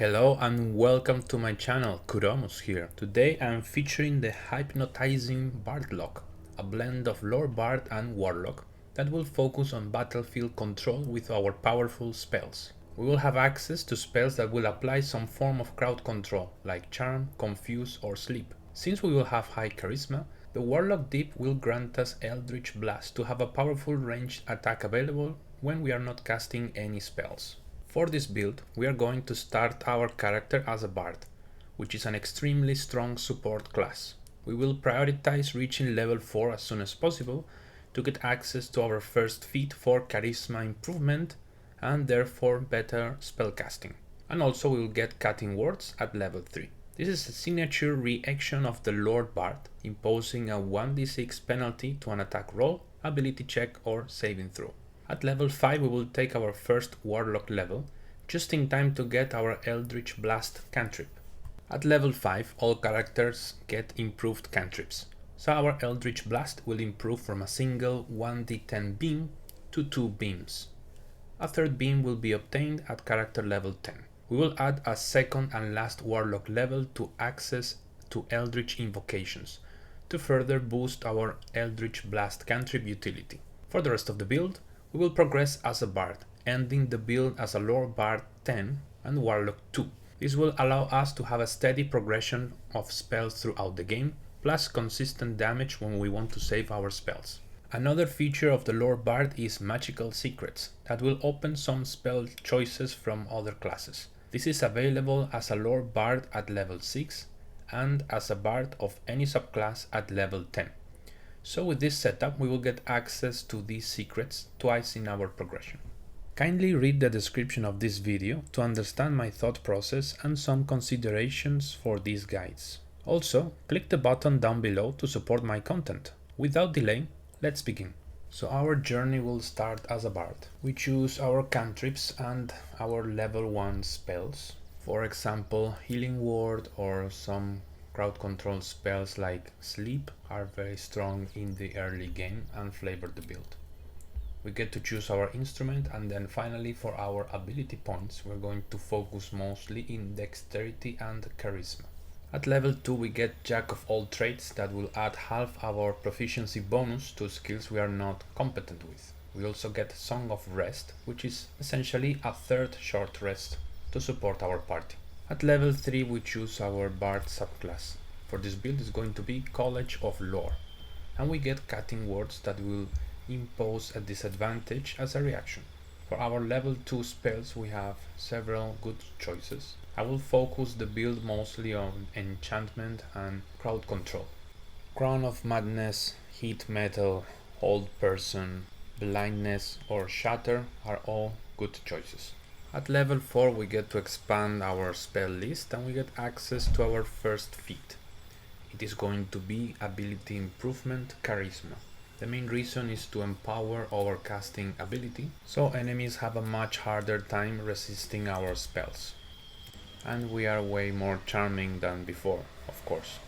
Hello and welcome to my channel, Kuromus here. Today I'm featuring the Hypnotizing Bardlock, a blend of Lore Bard and Warlock that will focus on battlefield control with our powerful spells. We will have access to spells that will apply some form of crowd control, like Charm, Confuse or Sleep. Since we will have high charisma, the Warlock Dip will grant us Eldritch Blast to have a powerful ranged attack available when we are not casting any spells. For this build, we are going to start our character as a Bard, which is an extremely strong support class. We will prioritize reaching level 4 as soon as possible to get access to our first feat for charisma improvement and therefore better spellcasting. And also we will get cutting words at level 3. This is a signature reaction of the Lord Bard, imposing a 1d6 penalty to an attack roll, ability check or saving throw. At level 5 we will take our first Warlock level, just in time to get our Eldritch Blast cantrip. At level 5 all characters get improved cantrips, so our Eldritch Blast will improve from a single 1d10 beam to 2 beams. A third beam will be obtained at character level 10. We will add a second and last Warlock level to access to Eldritch invocations, to further boost our Eldritch Blast cantrip utility. For the rest of the build, we will progress as a Bard, ending the build as a Lore Bard 10 and Warlock 2. This will allow us to have a steady progression of spells throughout the game, plus consistent damage when we want to save our spells. Another feature of the Lore Bard is magical secrets, that will open some spell choices from other classes. This is available as a Lore Bard at level 6 and as a Bard of any subclass at level 10. So with this setup we will get access to these secrets twice in our progression. Kindly read the description of this video to understand my thought process and some considerations for these guides. Also, click the button down below to support my content. Without delay, let's begin. So our journey will start as a Bard. We choose our cantrips and our level 1 spells. For example, Healing Word or some crowd control spells like Sleep are very strong in the early game and flavor the build. We get to choose our instrument, and then finally for our ability points we're going to focus mostly in dexterity and charisma. At level 2 we get Jack of all trades that will add half our proficiency bonus to skills we are not competent with. We also get Song of Rest, which is essentially a third short rest to support our party. At level 3 we choose our Bard subclass. For this build is going to be College of Lore, and we get cutting words that will impose a disadvantage as a reaction. For our level 2 spells we have several good choices. I will focus the build mostly on enchantment and crowd control. Crown of Madness, Heat Metal, Hold Person, Blindness or Shatter are all good choices. At level 4 we get to expand our spell list and we get access to our first feat. It is going to be Ability Improvement Charisma. The main reason is to empower our casting ability, so enemies have a much harder time resisting our spells. And we are way more charming than before, of course.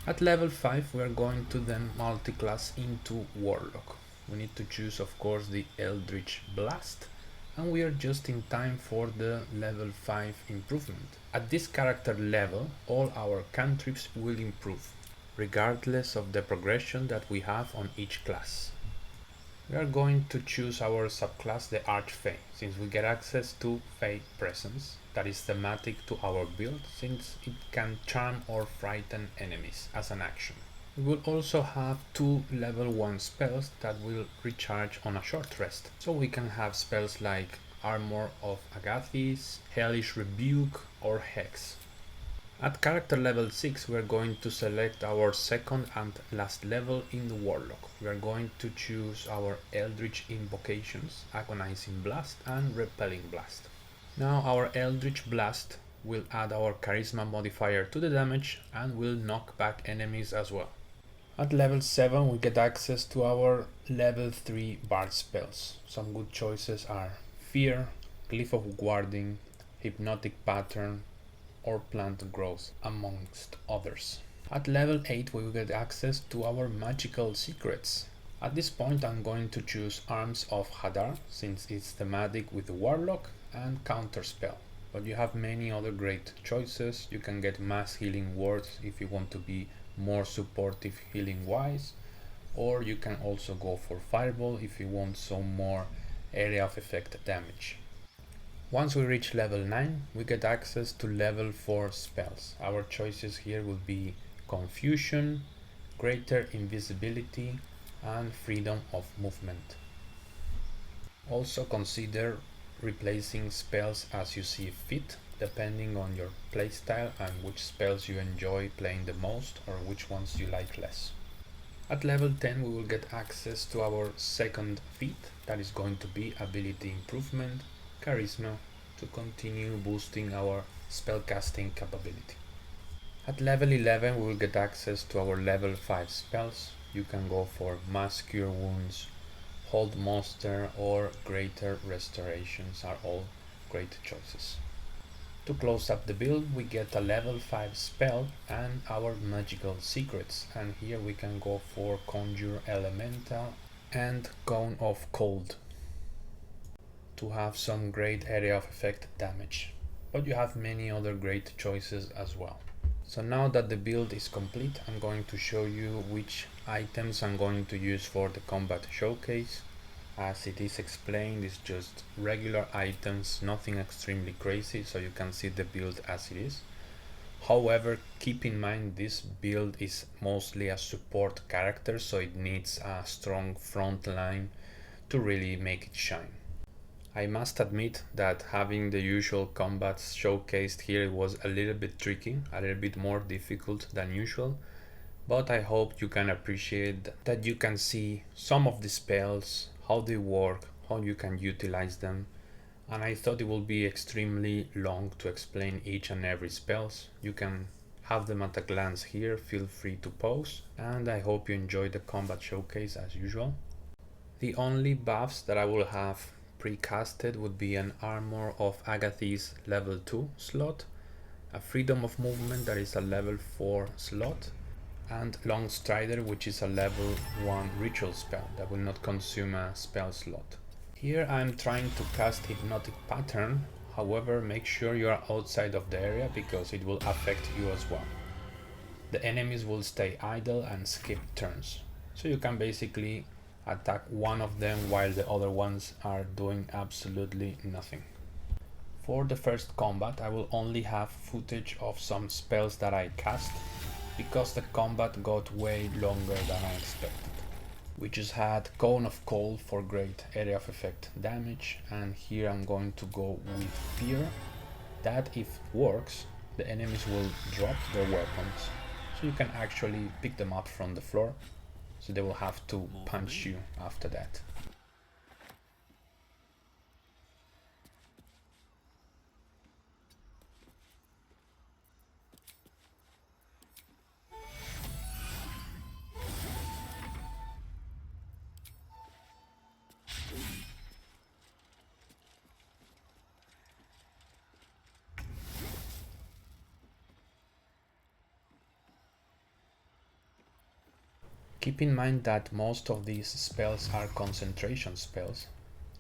At level 5 we are going to then multiclass into Warlock. We need to choose of course the Eldritch Blast, and we are just in time for the level 5 improvement. At this character level, all our cantrips will improve, regardless of the progression that we have on each class. We are going to choose our subclass, the Archfey, since we get access to Fey Presence, that is thematic to our build, since it can charm or frighten enemies as an action. We will also have 2 level 1 spells that will recharge on a short rest, so we can have spells like Armor of Agathis, Hellish Rebuke or Hex. At character level 6 we are going to select our second and last level in the Warlock. We are going to choose our Eldritch Invocations, Agonizing Blast and Repelling Blast. Now our Eldritch Blast will add our Charisma modifier to the damage and will knock back enemies as well. At level 7 we get access to our level 3 Bard spells. Some good choices are Fear, Glyph of Guarding, Hypnotic Pattern or Plant Growth, amongst others. At level 8 we will get access to our magical secrets. At this point I'm going to choose Arms of Hadar, since it's thematic with the Warlock and Counterspell. But you have many other great choices. You can get mass healing wards if you want to be more supportive healing wise, or you can also go for fireball if you want some more area of effect damage. Once we reach level 9, we get access to level 4 spells. Our choices here will be confusion, greater invisibility, and freedom of movement. Also consider replacing spells as you see fit, depending on your playstyle and which spells you enjoy playing the most or which ones you like less. At level 10 we will get access to our second feat, that is going to be ability improvement, charisma, to continue boosting our spellcasting capability. At level 11 we will get access to our level 5 spells. You can go for mass cure wounds, hold monster, or greater restorations are all great choices. To close up the build we get a level 5 spell and our magical secrets, and here we can go for conjure elemental and cone of cold to have some great area of effect damage, but you have many other great choices as well. So now that the build is complete, I'm going to show you which items I'm going to use for the combat showcase. As it is explained, it's just regular items, nothing extremely crazy, so you can see the build as it is. However, keep in mind this build is mostly a support character, so it needs a strong front line to really make it shine. I must admit that having the usual combats showcased here was a little bit tricky, a little bit more difficult than usual, but I hope you can appreciate that you can see some of the spells, how they work, how you can utilize them, and I thought it will be extremely long to explain each and every spells. You can have them at a glance here, feel free to pause, and I hope you enjoy the combat showcase as usual. The only buffs that I will have pre-casted would be an armor of Agathi's level 2 slot, a freedom of movement that is a level 4 slot, and long strider, which is a level 1 ritual spell that will not consume a spell slot. Here I'm trying to cast hypnotic pattern, however make sure you are outside of the area because it will affect you as well. The enemies will stay idle and skip turns, so you can basically attack one of them while the other ones are doing absolutely nothing. For the first combat I will only have footage of some spells that I cast because the combat got way longer than I expected. We just had Cone of Cold for great area of effect damage, and here I'm going to go with Fear. That if it works, the enemies will drop their weapons, so you can actually pick them up from the floor. So they will have to punch you after that. Keep in mind that most of these spells are concentration spells,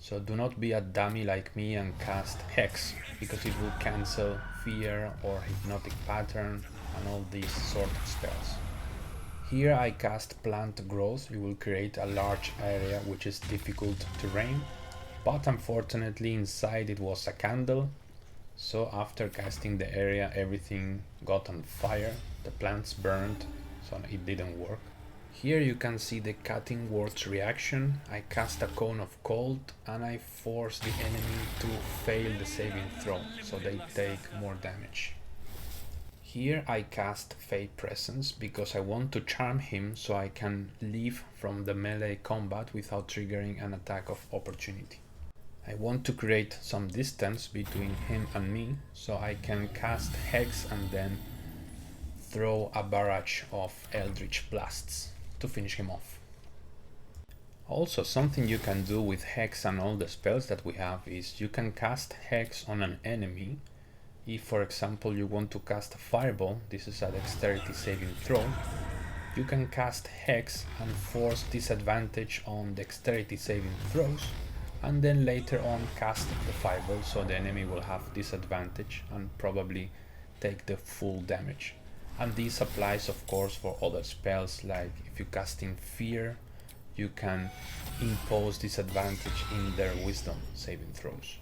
so do not be a dummy like me and cast Hex, because it will cancel Fear or Hypnotic Pattern and all these sort of spells. Here I cast Plant Growth. You will create a large area which is difficult terrain, but unfortunately inside it was a candle, so after casting the area everything got on fire, the plants burned, so it didn't work. Here you can see the cutting words reaction. I cast a Cone of Cold and I force the enemy to fail the saving throw, so they take more damage. Here I cast Fey Presence because I want to charm him so I can leave from the melee combat without triggering an attack of opportunity. I want to create some distance between him and me so I can cast Hex and then throw a barrage of eldritch blasts to finish him off. Also, something you can do with Hex and all the spells that we have is you can cast Hex on an enemy. If for example you want to cast a Fireball, this is a dexterity saving throw, you can cast Hex and force disadvantage on dexterity saving throws, and then later on cast the fireball, so the enemy will have disadvantage and probably take the full damage. And this applies of course for other spells, like if you cast in fear, you can impose disadvantage in their wisdom saving throws.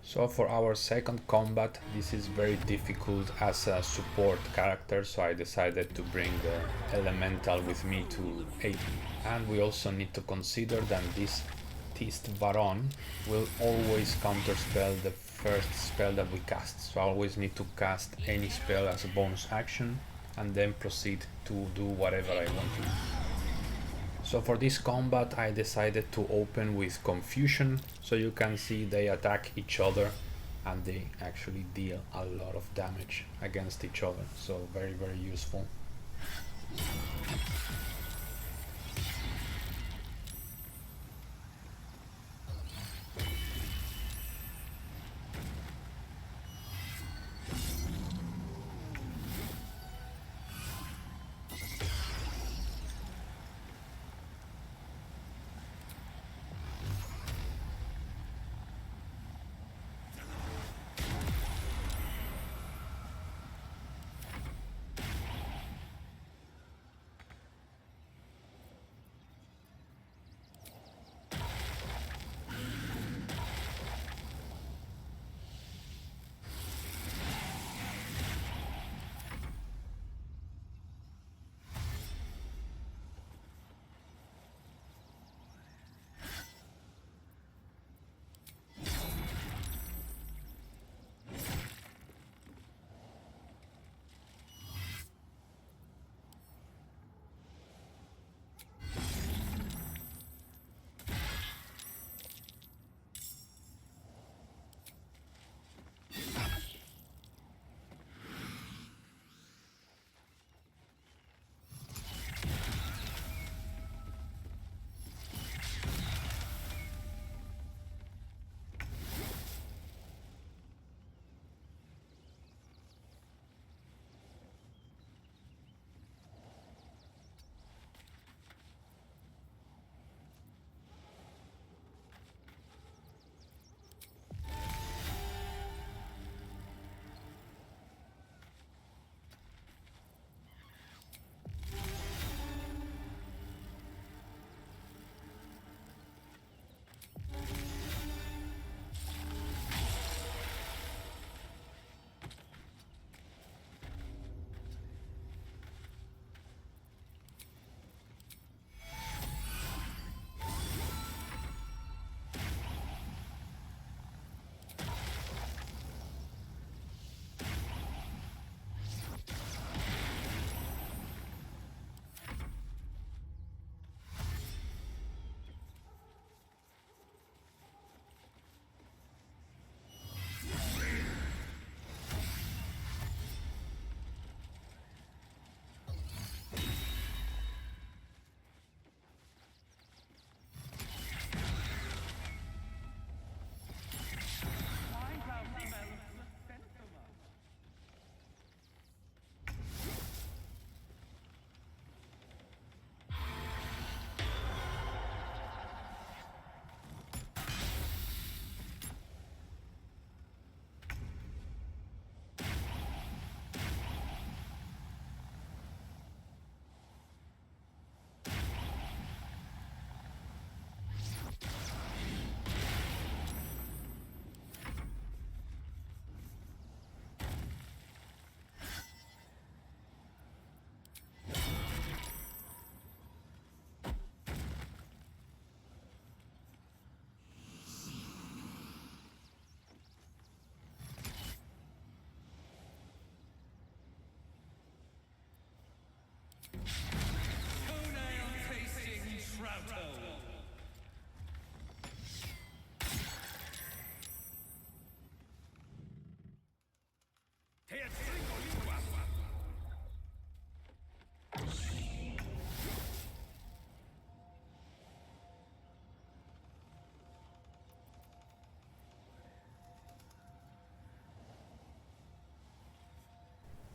So for our second combat, this is very difficult as a support character, so I decided to bring the elemental with me to aid me. And we also need to consider that this Tist Baron will always counterspell the first spell that we cast, so I always need to cast any spell as a bonus action and then proceed to do whatever I want to. So for this combat I decided to open with Confusion, so you can see they attack each other and they actually deal a lot of damage against each other, so very useful.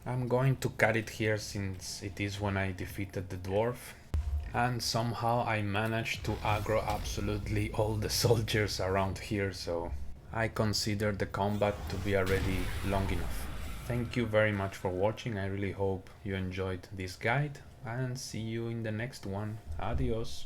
I'm going to cut it here since it is when I defeated the dwarf. and somehow I managed to aggro absolutely all the soldiers around here, so I consider the combat to be already long enough. Thank you very much for watching. I really hope you enjoyed this guide, and see you in the next one. Adios.